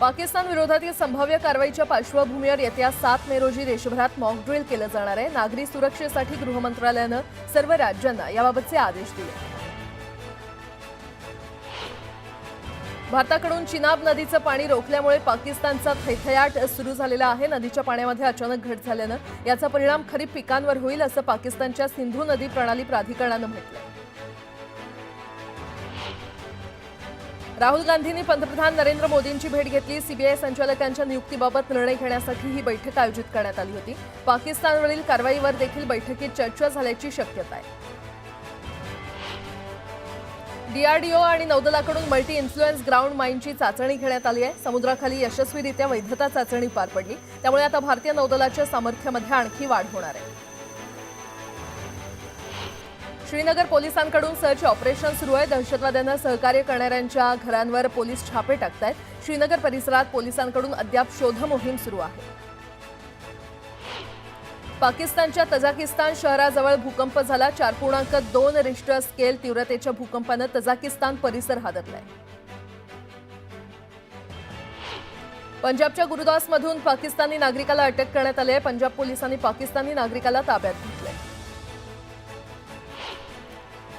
पाकिस्तान विरोधातील संभाव्य कारवाईच्या पार्श्वभूमीवर येत्या 7 मे रोजी देशभरात मॉक ड्रिल केलं जाणार आहे। नागरी सुरक्षेसाठी गृह मंत्रालयानं सर्व राज्यांना याबाबतचे आदेश दिले। भारताकडून चिनाब नदीचं पाणी रोखल्यामुळे पाकिस्तानचा थैथयाट सुरू झालेला आहे। नदीच्या पाण्यामध्ये अचानक घट झाल्यानं याचा परिणाम खरीप पिकांवर होईल असं पाकिस्तानच्या सिंधू नदी प्रणाली प्राधिकरणानं म्हटलंय। राहुल गांधींनी पंतप्रधान नरेंद्र मोदींची भेट घेतली। सीबीआय संचालकांच्या नियुक्तीबाबत निर्णय घेण्यासाठी ही बैठक आयोजित करण्यात आली होती। पाकिस्तानवरील कारवाईवर देखील बैठकीत चर्चा झाल्याची शक्यता आहे। डीआरडीओ आणि नौदलाकडून मल्टी इन्फ्लुएन्स ग्राउंड माइनची चाचणी घेण्यात आली आहे। समुद्राखाली यशस्वीरित्या वैधता चाचणी पार पडली, त्यामुळे आता भारतीय नौदलाच्या सामर्थ्यामध्ये आणखी वाढ होणार आहे। श्रीनगर पोलिसांकडून सर्च ऑपरेशन सुरू आहे। दहशतवाद्यांना सहकार्य करणाऱ्यांच्या घरांवर पोलीस छापे टाकतायत। श्रीनगर परिसरात पोलिसांकडून अद्याप शोध मोहीम सुरू आहे। पाकिस्तानच्या तजाकिस्तान शहराजवळ भूकंप झाला। 4.2 रिश्टर स्केल तीव्रतेच्या भूकंपानं तजाकिस्तान परिसर हादरलाय। पंजाबच्या गुरुदासमधून पाकिस्तानी नागरिकाला अटक करण्यात आली आहे। पंजाब पोलिसांनी पाकिस्तानी नागरिकाला ताब्यात घेतलंय।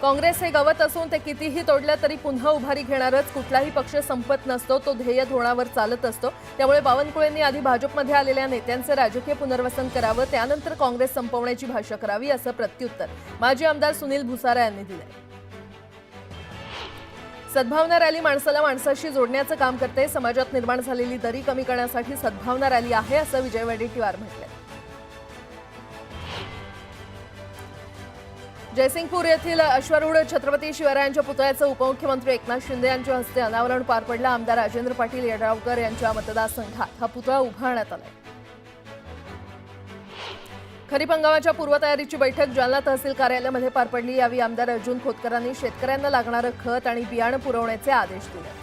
काँग्रेस हे गवत असून ते कितीही तोडलं तरी पुन्हा उभारी घेणारच। कुठलाही पक्ष संपत नसतो, तो ध्येय धोरणावर चालत असतो। त्यामुळे बावनकुळेंनी आधी भाजपमध्ये आलेल्या नेत्यांचे राजकीय पुनर्वसन करावं, त्यानंतर काँग्रेस संपवण्याची भाषा करावी, असं प्रत्युत्तर माजी आमदार सुनील भुसारा यांनी दिलंय। सद्भावना रॅली माणसाला माणसाशी जोडण्याचं काम करते। समाजात निर्माण झालेली दरी कमी करण्यासाठी सद्भावना रॅली आहे, असं विजय वडेट्टीवार म्हटलंय। जयसिंगपूर येथील अश्वारूढ छत्रपती शिवरायांच्या पुतळ्याचं उपमुख्यमंत्री एकनाथ शिंदे यांच्या हस्ते अनावरण पार पडलं। आमदार राजेंद्र पाटील यड्रावकर यांच्या मतदारसंघात हा पुतळा उभारण्यात आलाय। खरीप हंगामाच्या पूर्वतयारीची बैठक जालना तहसील कार्यालयामध्ये पार पडली। यावेळी आमदार अर्जुन खोतकरांनी शेतकऱ्यांना लागणारं खत आणि बियाणं पुरवण्याचे आदेश दिले।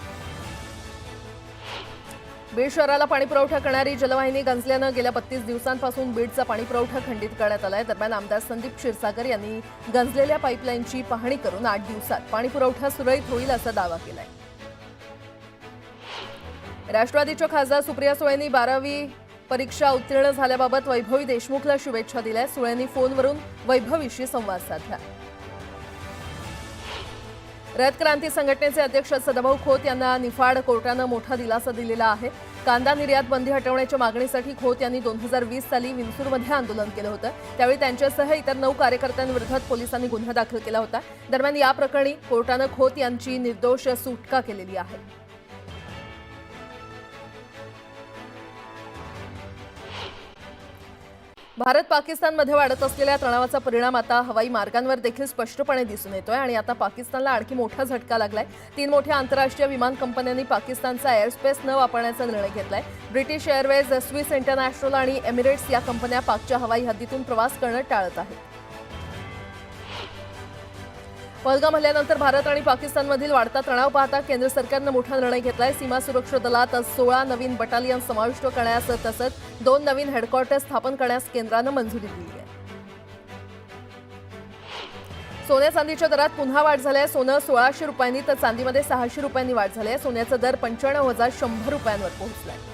बीड शहराला पाणीपुरवठा करणारी जलवाहिनी गंजल्यानं गेल्या 32 दिवसांपासून बीडचा पाणीपुरवठा खंडित करण्यात आलाय। दरम्यान आमदार संदीप क्षीरसागर यांनी गंजलेल्या पाईपलाईनची पाहणी करून 8 दिवसात पाणीपुरवठा सुरळीत होईल असा दावा केलाय। राष्ट्रवादीच्या खासदार सुप्रिया सुळेंनी 12वी परीक्षा उत्तीर्ण झाल्याबाबत वैभवी देशमुखला शुभेच्छा दिल्या। सुळेंनी फोनवरून वैभवीशी संवाद साधला। रयत क्रांती संघटनेचे अध्यक्ष सदाभाऊ खोत यांना निफाड कोर्टानं मोठा दिलासा दिलेला आहे। कांदा निर्यात बंदी हटवण्याच्या मागणीसाठी खोत यांनी 2020 साली विंचूरमध्ये आंदोलन केलं होतं। त्यावेळी त्यांच्यासह इतर 9 कार्यकर्त्यांविरोधात पोलिसांनी गुन्हा दाखल केला होता। दरम्यान या प्रकरणी कोर्टानं खोत यांची निर्दोष सुटका केलेली आहे। भारत पाकिस्तानमध्ये वाढत असलेल्या तणावाचा परिणाम आता हवाई मार्गांवर देखील स्पष्टपणे दिसून येतोय आणि आता पाकिस्तानला आणखी मोठा झटका लागलाय। 3 मोठ्या आंतरराष्ट्रीय विमान कंपन्यांनी पाकिस्तानचा एअरस्पेस न वापरण्याचा निर्णय घेतलाय। ब्रिटिश एअरवेज, स्विस इंटरनॅशनल आणि एमिरेट्स या कंपन्या पाकच्या हवाई हद्दीतून प्रवास करणं टाळत आहेत। पहलगाम हल्ल्यानंतर भारत आणि पाकिस्तानमधील वाढता तणाव पाहता केंद्र सरकारनं मोठा निर्णय घेतलाय। सीमा सुरक्षा दलात 16 नवीन बटालियन समाविष्ट करण्यास तसंच 2 नवीन हेडक्वार्टर स्थापन करण्यास केंद्रानं मंजुरी दिली आहे। सोन्या चांदीच्या दरात पुन्हा वाढ झाली आहे। सोनं 1600 रुपयांनी तर चांदीमध्ये 600 रुपयांनी वाढ झाली आहे। सोन्याचा दर 95,100 रुपयांवर पोहोचलाय।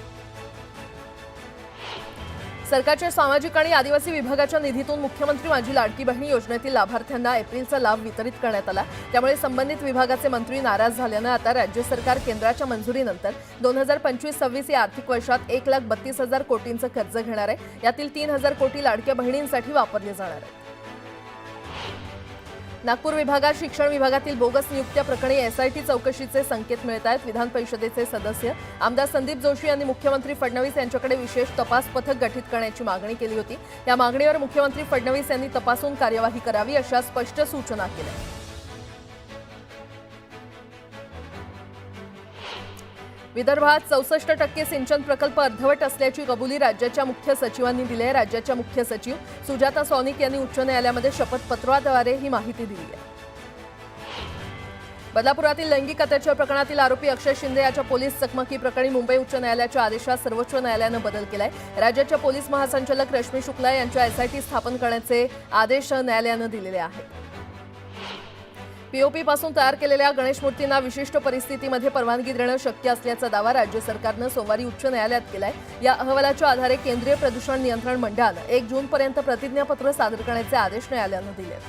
सरकारच्या सामाजिक आणि आदिवासी विभागाच्या निधीतून मुख्यमंत्री माझी लाडकी बहीण योजनेतील लाभार्थ्यांना एप्रिलचा लाभ वितरित करण्यात आला। त्यामुळे संबंधित विभागाचे मंत्री नाराज झाल्यानं आता राज्य सरकार केंद्राच्या मंजुरीनंतर 2025-26 या आर्थिक वर्षात 1,32,000 कोटींचं कर्ज घेणार आहे। यातील 3,000 कोटी लाडक्या बहिणींसाठी वापरले जाणार आहेत। नागपूर विभागात शिक्षण विभागातील बोगस नियुक्त्या प्रकरणी एसआयटी चौकशीचे संकेत मिळत आहेत। विधान परिषदेचे सदस्य आमदार संदीप जोशी यांनी मुख्यमंत्री फडणवीस यांच्याकडे विशेष तपास पथक गठीत करण्याची मागणी केली होती। या मागणीवर मुख्यमंत्री फडणवीस यांनी तपासून कार्यवाही करावी अशा स्पष्ट सूचना केल्या। विदर्भात 64% सिंचन प्रकल्प अर्धवट असल्याची कबुली राज्याच्या मुख्य सचिवांनी दिली आहे। राज्याच्या मुख्य सचिव सुजाता सौनिक यांनी उच्च न्यायालयामध्ये शपथपत्राद्वारे ही माहिती दिली आहे। बदलापुरातील लैंगिक अत्याचार प्रकरणातील आरोपी अक्षय शिंदे याच्या पोलीस चकमकी प्रकरणी मुंबई उच्च न्यायालयाच्या आदेशात सर्वोच्च न्यायालयानं बदल केलाय। राज्याच्या पोलीस महासंचालक रश्मी शुक्ला यांच्या एसआयटी स्थापन करण्याचे आदेश न्यायालयानं दिलेले आहेत। पीओपी पासून तयार केलेल्या गणेश मूर्तींना विशिष्ट परिस्थितीमध्ये परवानगी देणं शक्य असल्याचा दावा राज्य सरकारनं सोमवारी उच्च न्यायालयात केलाय। या अहवालाच्या आधारे केंद्रीय प्रदूषण नियंत्रण मंडळानं 1 जूनपर्यंत प्रतिज्ञापत्र सादर करण्याचे आदेश न्यायालयानं दिले।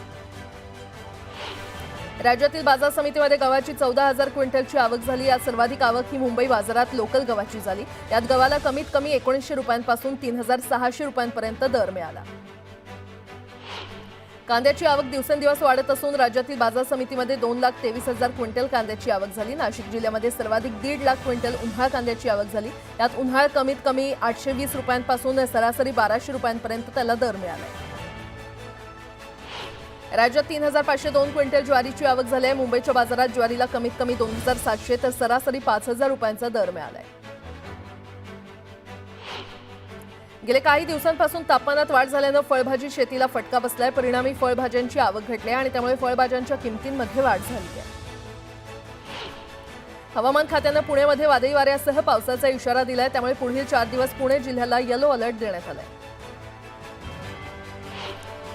राज्यातील बाजार समितीमध्ये गव्हाची 14,000 क्विंटलची आवक झाली। यात सर्वाधिक आवक ही मुंबई बाजारात लोकल गव्हाची झाली। यात गव्हाला कमीत कमी 1900 रुपयांपासून 3,600 रुपयांपर्यंत दर मिळाला। कांद्याची आवक दिवसेंदिवस वाढत असून राज्यातील बाजार समितीमध्ये 2,23,000 क्विंटल कांद्याची आवक झाली। नाशिक जिल्ह्यामध्ये सर्वाधिक 1.5 लाख क्विंटल उन्हाळ कांद्याची आवक झाली। यात उन्हाळ कमीत कमी 820 रुपयांपासून सरासरी 1,200 रुपयांपर्यंत त्याला दर मिळाला। राज्यात 3,502 क्विंटल ज्वारीची आवक झाली आहे। मुंबईच्या बाजारात ज्वारीला कमीत कमी 2,700 तर सरासरी 5,000 रुपयांचा दर मिळाला आहे। गेले काही दिवसांपासून तापमानात वाढ झाल्यानं फळभाजी शेतीला फटका बसलाय। परिणामी फळभाज्यांची आवक घटली आहे आणि त्यामुळे फळभाज्यांच्या किमतींमध्ये वाढ झाली आहे। हवामान खात्यानं पुण्यामध्ये वादळी वाऱ्यासह पावसाचा इशारा दिलाय। त्यामुळे पुढील 4 दिवस पुणे जिल्ह्याला येलो अलर्ट देण्यात आलाय।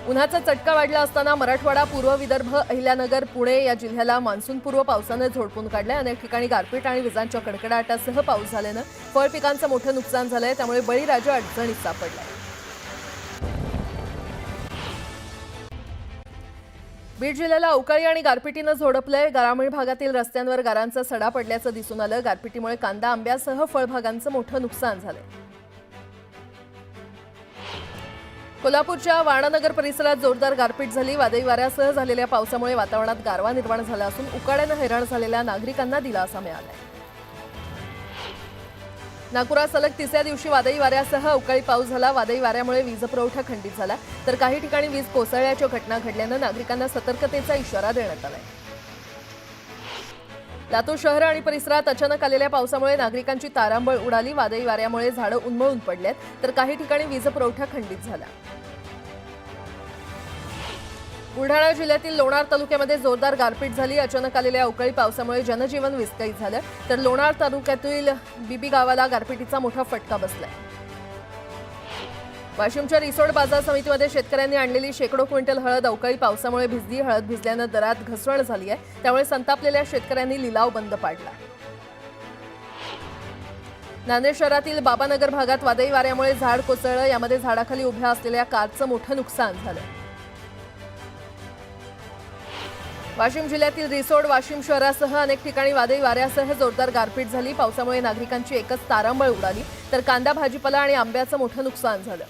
उन्हाचा चटका वाढला असताना मराठवाडा, पूर्व विदर्भ, अहिल्यानगर, पुणे या जिल्ह्याला मान्सूनपूर्व पावसानं झोडपून काढलंय। अनेक ठिकाणी गारपीट आणि विजांच्या कडकडाटासह पाऊस झाल्यानं फळ पिकांचं मोठं नुकसान झालंय। त्यामुळे बळीराजा अडचणीत सापडलाय। बीड जिल्ह्याला अवकाळी आणि गारपिटीनं झोडपलंय। ग्रामीण भागातील रस्त्यांवर गारांचा सडा पडल्याचं दिसून आलं। गारपिटीमुळे कांदा, आंब्यासह फळबागांचं मोठं नुकसान झालंय। कोल्हापूरच्या वाणानगर परिसरात जोरदार गारपीट झाली। वादळी वाऱ्यासह झालेल्या पावसामुळे वातावरणात गारवा निर्माण झाला असून उकाड्यानं हैराण झालेल्या नागरिकांना दिलासा मिळाला। नागपुरात सलग 3ऱ्या दिवशी वादळी वाऱ्यासह अवकाळी पाऊस झाला। वादळी वाऱ्यामुळे वीज पुरवठा खंडित झाला तर काही ठिकाणी वीज कोसळल्याच्या घटना घडल्यानं नागरिकांना सतर्कतेचा इशारा देण्यात आलाय। लातूर शहर आणि परिसरात अचानक आलेल्या पावसामुळे नागरिकांची तारांबळ उडाली। वादळी वाऱ्यामुळे झाडं उन्मळून पडलेत तर काही ठिकाणी वीज पुरवठा खंडित झाला। बुलढाणा जिल्ह्यातील लोणार तालुक्यामध्ये जोरदार गारपीट झाली। अचानक आलेल्या अवकाळी पावसामुळे जनजीवन विस्कळीत झालं तर लोणार तालुक्यातील बीबी गावाला गारपिटीचा मोठा फटका बसलाय। वाशिमच्या रिसोड बाजार समितीमध्ये शेतकऱ्यांनी आणलेली शेकडो क्विंटल हळद अवकाळी पावसामुळे भिजली। हळद भिजल्यानं दरात घसरण झाली आहे। त्यामुळे संतापलेल्या शेतकऱ्यांनी लिलाव बंद पाडला। नांदेड शहरातील बाबानगर भागात वादळी वाऱ्यामुळे झाड कोसळलं। यामध्ये झाडाखाली उभ्या असलेल्या कारचं मोठं नुकसान झालं। वाशिम जिल्ह्यातील रिसोड, वाशिम शहरासह अनेक ठिकाणी वादळी वाऱ्यासह जोरदार गारपीट झाली। पावसामुळे नागरिकांची एकच तारांबळ उडाली तर कांदा, भाजीपाला आणि आंब्याचं मोठं नुकसान झालं।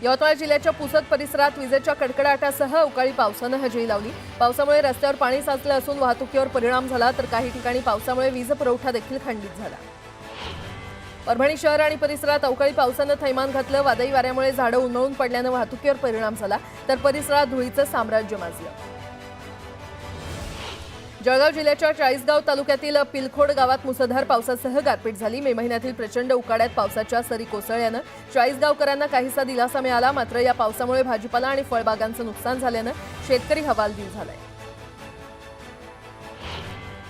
यवतमाळ जिल्ह्याच्या पुसद परिसरात विजेच्या कडकडाटासह अवकाळी पावसानं हजेरी लावली। पावसामुळे रस्त्यावर पाणी साचलं असून वाहतुकीवर परिणाम झाला तर काही ठिकाणी पावसामुळे वीज पुरवठा देखील खंडित झाला। परभणी शहर आणि परिसरात अवकाळी पावसानं थैमान घातलं। वादळी वाऱ्यामुळे झाडं उन्मळून पडल्यानं वाहतुकीवर परिणाम झाला तर परिसरात धुळीचं साम्राज्य माजलं। जळगाव जिल्ह्याच्या चाळीसगाव तालुक्यातील पिलखोड गावात मुसळधार पावसासह गारपीट झाली। मे महिन्यातील प्रचंड उकाड्यात पावसाच्या सरी कोसळल्यानं चाळीसगावकरांना काहीसा दिलासा मिळाला। मात्र या पावसामुळे भाजीपाला आणि फळबागांचं नुकसान झाल्यानं शेतकरी हवालदिल झालाय।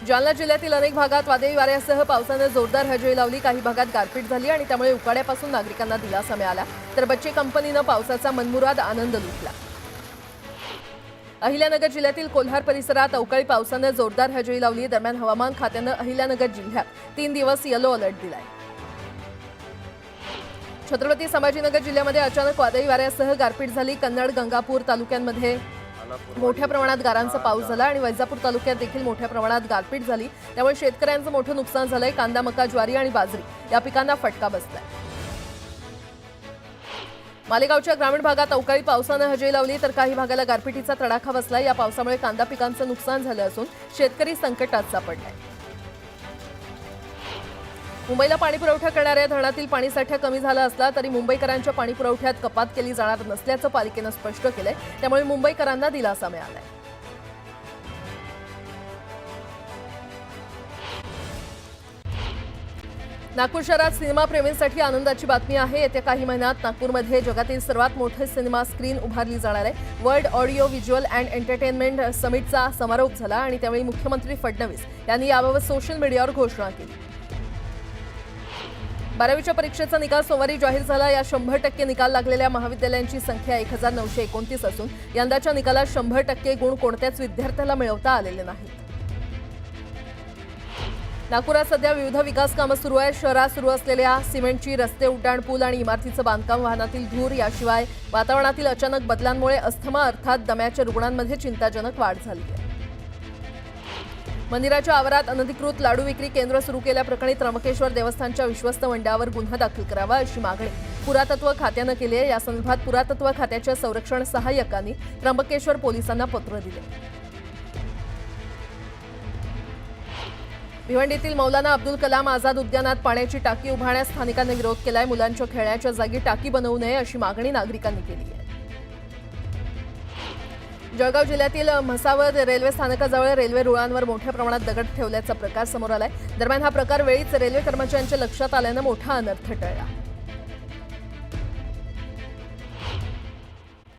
जालना जिल्ह्यातील अनेक भागात वादळी वाऱ्यासह पावसानं जोरदार हजेरी लावली। काही भागात गारपीट झाली आणि त्यामुळे उकाड्यापासून नागरिकांना दिलासा मिळाला तर बच्चे कंपनीनं पावसाचा मनमुराद आनंद लुटला। अहिल्यानगर जिल्ह्यातील कोल्हार परिसरात अवकाळी पावसानं जोरदार हजेरी लावली। दरम्यान हवामान खात्यानं अहिल्यानगर जिल्ह्यात 3 दिवस येलो अलर्ट दिलाय। छत्रपती संभाजीनगर जिल्ह्यामध्ये अचानक वादळी वाऱ्यासह गारपीट झाली। कन्नड, गंगापूर तालुक्यांमध्ये मोठ्या प्रमाणात गारांचा पाऊस झाला आणि वैजापूर तालुक्यात देखील मोठ्या प्रमाणात गारपीट झाली। त्यामुळे शेतकऱ्यांचं मोठं नुकसान झालंय। कांदा, मका, ज्वारी आणि बाजरी या पिकांना फटका बसलाय। मालेगावच्या ग्रामीण भागात अवकाळी पावसानं हजेरी लावली तर काही भागाला गारपिटीचा तडाखा बसला। या पावसामुळे कांदा पिकांचं नुकसान झालं असून शेतकरी संकटात सापडलाय। मुंबईला पाणीपुरवठा करणाऱ्या धरणातील पाणीसाठा कमी झाला असला तरी मुंबईकरांच्या पाणीपुरवठ्यात कपात केली जाणार नसल्याचं पालिकेनं स्पष्ट केलंय। त्यामुळे मुंबईकरांना दिलासा मिळालाय। नागपूर शहरात सिनेमाप्रेमींसाठी आनंदाची बातमी आहे। येत्या काही महिन्यात नागपूरमध्ये जगातील सर्वात मोठे सिनेमा स्क्रीन उभारली जाणार आहे। World audio visual and entertainment समिटचा समारोप झाला आणि त्यावेळी मुख्यमंत्री फडणवीस यांनी याबाबत सोशल मीडियावर घोषणा केली। 12वीच्या परीक्षेचा निकाल सोमवारी जाहीर झाला. या 100% निकाल लागलेल्या महाविद्यालयांची संख्या 1929 असून यंदाच्या निकालात 100% गुण कोणत्याच विद्यार्थ्याला मिळवता आलेले नाहीत. नागपुरात सध्या विविध विकास कामं सुरू आहेत. शहरात सुरू असलेल्या सिमेंटची रस्ते, उड्डाण पूल आणि इमारतीचं बांधकाम, वाहनातील धूर याशिवाय वातावरणातील अचानक बदलांमुळे अस्थमा अर्थात दम्याच्या रुग्णांमध्ये चिंताजनक वाढ झाली आहे. मंदिराच्या आवारात अनधिकृत लाडू विक्री केंद्र सुरू केल्याप्रकरणी त्र्यंबकेश्वर देवस्थानच्या विश्वस्त मंडळावर गुन्हा दाखल करावा अशी मागणी पुरातत्व खात्यानं केली आहे. या संदर्भात पुरातत्व खात्याच्या संरक्षण सहाय्यकांनी त्र्यंबकेश्वर पोलिसांना पत्र दिले. भिवंडीतील मौलाना अब्दुल कलाम आझाद उद्यानात पाण्याची टाकी उभारण्यास स्थानिकांनी विरोध केलाय. मुलांच्या खेळण्याच्या जागी टाकी बनवू नये अशी मागणी नागरिकांनी केली आहे. जळगाव जिल्ह्यातील म्हसावद रेल्वे स्थानकाजवळ रेल्वे रुळांवर मोठ्या प्रमाणात दगड ठेवल्याचा प्रकार समोर आलाय. दरम्यान हा प्रकार वेळीच रेल्वे कर्मचाऱ्यांच्या लक्षात आल्यानं मोठा अनर्थ टळला.